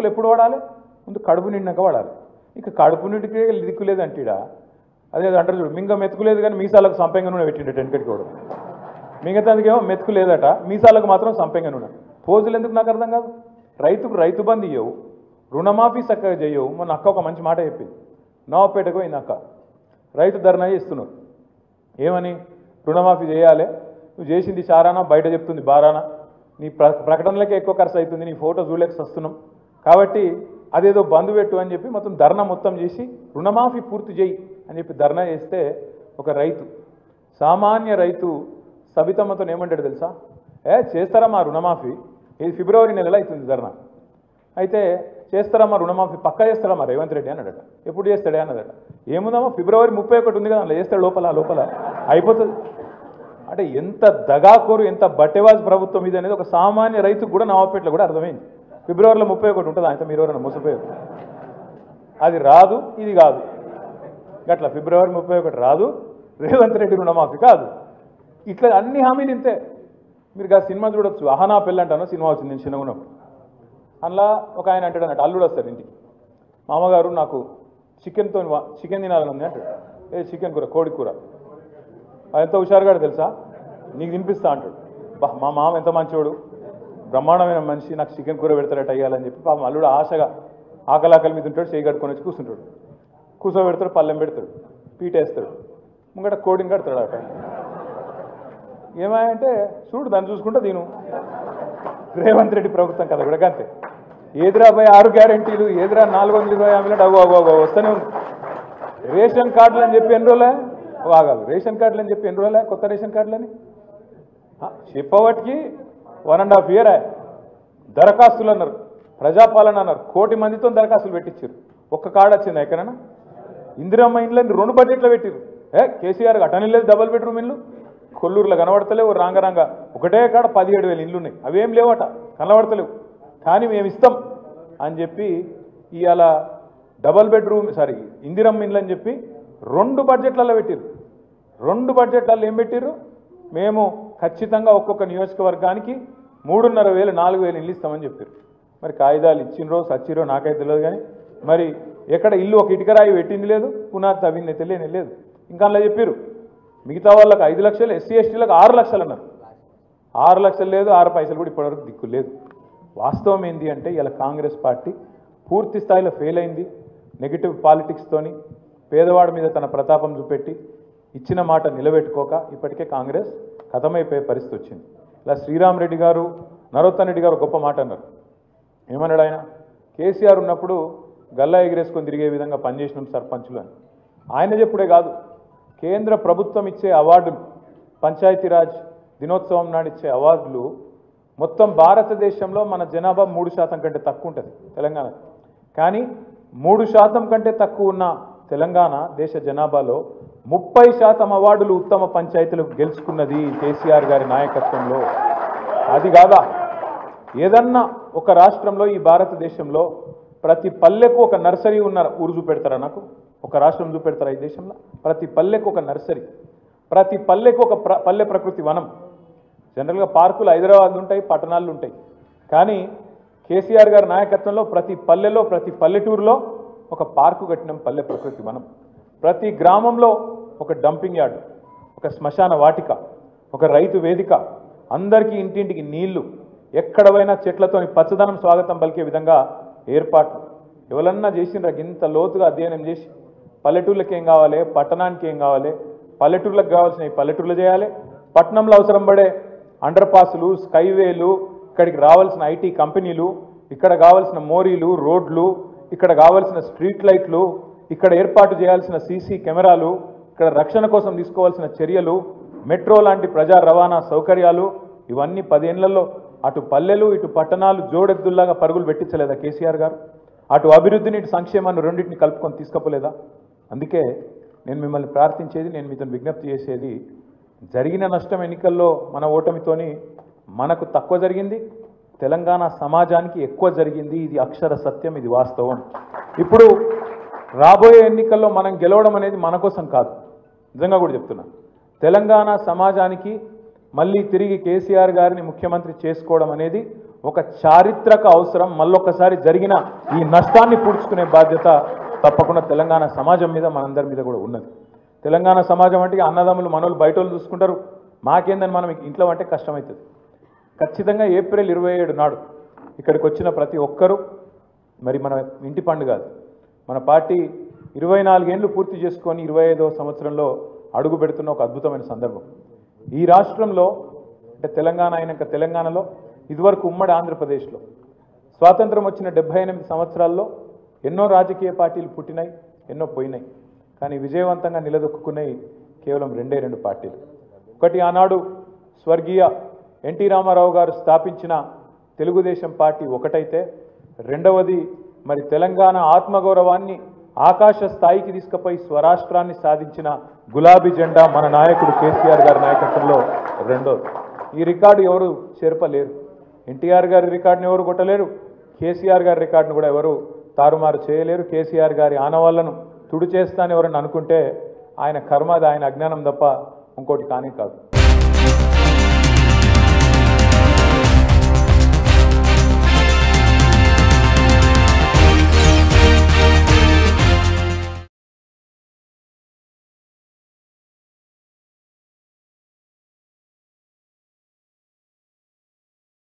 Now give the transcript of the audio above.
సోపులు ఎప్పుడు వాడాలి? ముందు కడుపు నిండాక వాడాలి. ఇక కడుపు నిండికే దిక్కులేదు అంటీడా. అదే అంటారు చూడు, మింగ మెతుకులేదు కానీ మీసాలకు సంపెంగ నూనె పెట్టిండే టెన్కటి కూడా. మిగతాదికేమో మెతుకు లేదట, మీసాలకు మాత్రం సంపెంగ నూనె. పోజులు ఎందుకు నాకు అర్థం కాదు. రైతుకు రైతు బంధు ఇవ్వవు, రుణమాఫీ చక్కగా చేయవు. మొన్న అక్క ఒక మంచి మాట చెప్పింది. నవాపేటకు పోయింది అక్క, రైతు ధర్నా చేస్తున్నారు. ఏమని? రుణమాఫీ చేయాలి, నువ్వు చేసింది చారానా, బయట చెప్తుంది బారానా, నీ ప్రకటనలకే ఎక్కువ ఖర్చు అవుతుంది, నీ ఫోటో చూడలేక వస్తున్నాం, కాబట్టి అదేదో బంధు పెట్టు అని చెప్పి మొత్తం ధర్నా మొత్తం చేసి రుణమాఫీ పూర్తి చేయి అని చెప్పి ధర్నా చేస్తే ఒక రైతు, సామాన్య రైతు సబితమ్మతో ఏమంటాడు తెలుసా? చేస్తారమ్మా రుణమాఫీ, ఇది ఫిబ్రవరి నెలలో అవుతుంది ధర్నా, అయితే చేస్తారమ్మా రుణమాఫీ, పక్కా చేస్తారమ్మా రేవంత్ రెడ్డి అన్నాడట. ఎప్పుడు చేస్తాడే అన్నదట. ఏముందమ్మా ఫిబ్రవరి 31 ఉంది కదా, అందులో చేస్తాడు, లోపల అయిపోతుంది. అంటే ఎంత దగాకోరు, ఎంత బట్టెవాజ్ ప్రభుత్వం ఇది అనేది ఒక సామాన్య రైతుకు కూడా నవాపేటలో కూడా అర్థమైంది. ఫిబ్రవరిలో 31 ఉంటుంది, అయితే మీరు ఎవరైనా మోసపోయారు. అది రాదు, ఇది కాదు, గట్లా ఫిబ్రవరి 31 రాదు, రేవంత్ రెడ్డి రుణమాఫీ కాదు, ఇట్లా అన్ని హామీలు ఇంతే. మీరు ఆ సినిమా చూడొచ్చు, అహనా పెళ్ళి అంటాను సినిమా వచ్చింది నేను చిన్నగా ఉన్నప్పుడు. అందులో ఒక ఆయన అంటాడు అన్నట్టు, అల్లుడు వస్తారు ఇంటికి, మామగారు నాకు చికెన్ తినాలని ఉంది అంటాడు. చికెన్ కూర, కోడి కూర. ఎంత హుషారుగాడు తెలుసా, నీకు తినిపిస్తా అంటాడు. మా మామ ఎంత మంచివాడు, బ్రహ్మాండమైన మనిషి, నాకు చికెన్ కూర పెడతాడట అయ్యాలని చెప్పి పాపం అల్లుడు ఆశగా ఆకలి మీద ఉంటాడు, చేయి కట్టుకొని వచ్చి కూర్చుంటాడు. కూర్చోబెడతాడు, పళ్ళెం పెడతాడు, పీటేస్తాడు, ముంగట కోడిని కడతాడు అట. ఏమాయంటే చూడు దాన్ని చూసుకుంటా దీను రేవంత్ రెడ్డి ప్రభుత్వం కదా కూడా అంతే. ఏదిరా 6 గ్యారెంటీలు, ఏదిరా 420 హామీలు, అవ్వ వస్తూనే ఉంది. రేషన్ కార్డులు అని చెప్పి ఎన్ని రోజులే ఆగాలి, రేషన్ కార్డులు అని చెప్పి ఎన్ని రోజులే, కొత్త రేషన్ కార్డులని చెప్పబట్టికి 1.5 year దరఖాస్తులు అన్నారు, ప్రజాపాలన అన్నారు, 1 కోటి మందితో దరఖాస్తులు పెట్టించారు. ఒక్క కార్డు వచ్చింది ఎక్కడైనా? ఇందిరమ్మ ఇండ్లని 2 బడ్జెట్లో పెట్టిరు. కేసీఆర్ అటని లేదు, డబుల్ బెడ్రూమ్ ఇల్లు కొల్లూరులో కనబడతలేవు, రాంగ ఒకటే కాడ 17,000 ఇల్లు ఉన్నాయి, అవేం లేవట, కనబడతలేవు. కానీ మేము ఇస్తాం అని చెప్పి ఇవాళ డబల్ బెడ్రూమ్ ఇందిరమ్మ ఇండ్లు అని చెప్పి 2 బడ్జెట్లలో పెట్టిరు. 2 బడ్జెట్లలో ఏం పెట్టిరు? మేము ఖచ్చితంగా ఒక్కొక్క నియోజకవర్గానికి 3,500 4,000 ఇల్లు ఇస్తామని చెప్పారు. మరి కాగితాలు ఇచ్చినరో సచ్చిరో నాకైతే తెలియదు, కానీ మరి ఎక్కడ ఇల్లు ఒక ఇటుకరాయి పెట్టింది లేదు, పునాది తవ్వింది తెలియని లేదు. ఇంకా అలా చెప్పారు మిగతా వాళ్ళకి 5 లక్షలు, ఎస్సీ ఎస్టీలకు 6 లక్షలు అన్నారు. 6 లక్షలు లేదు, 6 పైసలు కూడా ఇప్పటివరకు దిక్కు లేదు. వాస్తవం ఏంటి అంటే ఇలా కాంగ్రెస్ పార్టీ పూర్తి స్థాయిలో ఫెయిల్ అయింది. నెగిటివ్ పాలిటిక్స్తోని పేదవాడి మీద తన ప్రతాపం చూపెట్టి ఇచ్చిన మాట నిలబెట్టుకోక ఇప్పటికే కాంగ్రెస్ ఖతమైపోయే పరిస్థితి వచ్చింది. ఇలా శ్రీరామ్ రెడ్డి గారు, నరోత్తమ్ రెడ్డి గారు గొప్ప మాట అన్నారు. ఏమన్నాడు ఆయన? కేసీఆర్ ఉన్నప్పుడు గల్లా ఎగిరేసుకొని తిరిగే విధంగా పనిచేసినాం సర్పంచులు అని. ఆయన చెప్పుడే కాదు, కేంద్ర ప్రభుత్వం ఇచ్చే అవార్డులు, పంచాయతీరాజ్ దినోత్సవం నాడు ఇచ్చే అవార్డులు మొత్తం భారతదేశంలో మన జనాభా 3% కంటే తక్కువ ఉంటుంది తెలంగాణ. కానీ 3% కంటే తక్కువ ఉన్న తెలంగాణ దేశ జనాభాలో 30% అవార్డులు ఉత్తమ పంచాయతీలకు గెలుచుకున్నది కేసీఆర్ గారి నాయకత్వంలో. అది కాదా, ఏదన్నా ఒక రాష్ట్రంలో ఈ భారతదేశంలో ప్రతి పల్లెకు ఒక నర్సరీ ఉన్న ఊరు చూపెడతారా? నాకు ఒక రాష్ట్రం చూపెడతారా ఈ దేశంలో? ప్రతి పల్లెకు ఒక నర్సరీ, ప్రతి పల్లెకు ఒక పల్లె ప్రకృతి వనం. జనరల్గా పార్కులు హైదరాబాద్లో ఉంటాయి, పట్టణాల్లో ఉంటాయి, కానీ కేసీఆర్ గారి నాయకత్వంలో ప్రతి పల్లెలో, ప్రతి పల్లెటూరులో ఒక పార్కు కట్టినాం, పల్లె ప్రకృతి వనం. ప్రతి గ్రామంలో ఒక డంపింగ్ యార్డు, ఒక శ్మశాన వాటిక, ఒక రైతు వేదిక, అందరికీ ఇంటింటికి నీళ్లు, ఎక్కడ పోయినా చెట్లతోని పచ్చదనం స్వాగతం పలికే విధంగా ఏర్పాట్లు. ఎవరన్నా చేసినరా ఇంత లోతుగా అధ్యయనం చేసి పల్లెటూర్లకు ఏం కావాలి, పట్టణానికి ఏం కావాలి, పల్లెటూర్లకు కావాల్సిన పల్లెటూర్లు చేయాలి, పట్టణంలో అవసరం పడే అండర్ పాసులు, స్కైవేలు, ఇక్కడికి రావాల్సిన ఐటీ కంపెనీలు, ఇక్కడ కావాల్సిన మోరీలు, రోడ్లు, ఇక్కడ కావాల్సిన స్ట్రీట్ లైట్లు, ఇక్కడ ఏర్పాటు చేయాల్సిన సీసీ కెమెరాలు, ఇక్కడ రక్షణ కోసం తీసుకోవాల్సిన చర్యలు, మెట్రో లాంటి ప్రజా రవాణా సౌకర్యాలు, ఇవన్నీ 10 ఏళ్లలో అటు పల్లెలు ఇటు పట్టణాలు జోడెద్దుల్లాగా పరుగులు పెట్టించలేదా కేసీఆర్ గారు? అటు అభివృద్ధిని ఇటు సంక్షేమాన్ని రెండింటిని కలుపుకొని తీసుకపోలేదా? అందుకే నేను మిమ్మల్ని ప్రార్థించేది, నేను మీతో విజ్ఞప్తి చేసేది, జరిగిన నష్టం ఎన్నికల్లో మన ఓటమితోని మనకు తక్కువ జరిగింది, తెలంగాణ సమాజానికి ఎక్కువ జరిగింది. ఇది అక్షర సత్యం, ఇది వాస్తవం. ఇప్పుడు రాబోయే ఎన్నికల్లో మనం గెలవడం అనేది మన కోసం కాదు, నిజంగా కూడా చెప్తున్నా, తెలంగాణ సమాజానికి మళ్ళీ తిరిగి కేసీఆర్ గారిని ముఖ్యమంత్రి చేసుకోవడం అనేది ఒక చారిత్రక అవసరం మళ్ళొక్కసారి జరిగిన ఈ నష్టాన్ని పూడ్చుకునే బాధ్యత తప్పకుండా తెలంగాణ సమాజం మీద మనందరి మీద కూడా ఉన్నది. తెలంగాణ సమాజం అంటే అన్నదమ్ములు మనోళ్ళు బయట వాళ్ళు చూసుకుంటారు, మాకేందని మనం ఇంట్లో అంటే కష్టమవుతుంది. ఖచ్చితంగా ఏప్రిల్ 27 నాడు ఇక్కడికి వచ్చిన ప్రతి ఒక్కరూ మరి మన ఇంటి పండుగ కాదు, మన పార్టీ 24 ఏళ్ళు పూర్తి చేసుకొని 25వ సంవత్సరంలో అడుగు పెడుతున్న ఒక అద్భుతమైన సందర్భం. ఈ రాష్ట్రంలో అంటే తెలంగాణ అయినాక తెలంగాణలో ఇదివరకు ఉమ్మడి ఆంధ్రప్రదేశ్లో స్వాతంత్రం వచ్చిన 78 సంవత్సరాల్లో ఎన్నో రాజకీయ పార్టీలు పుట్టినాయి, ఎన్నో పోయినాయి. కానీ విజయవంతంగా నిలదొక్కున్నాయి కేవలం 2 పార్టీలు. ఒకటి ఆనాడు స్వర్గీయ ఎన్టీ రామారావు గారు స్థాపించిన తెలుగుదేశం పార్టీ ఒకటైతే, రెండవది మరి తెలంగాణ ఆత్మగౌరవాన్ని ఆకాశ స్థాయికి తీసుకుపోయి స్వరాష్ట్రాన్ని సాధించిన గులాబీ జెండా మన నాయకుడు కేసీఆర్ గారి నాయకత్వంలో రెండోది. ఈ రికార్డు ఎవరు చేర్పలేరు. ఎన్టీఆర్ గారి రికార్డుని ఎవరు కొట్టలేరు, కేసీఆర్ గారి రికార్డును కూడా ఎవరు తారుమారు చేయలేరు. కేసీఆర్ గారి ఆనవాళ్లను తుడి చేస్తానని ఎవరని అనుకుంటే ఆయన కర్మది, ఆయన అజ్ఞానం తప్ప ఇంకోటి కానీ కాదు.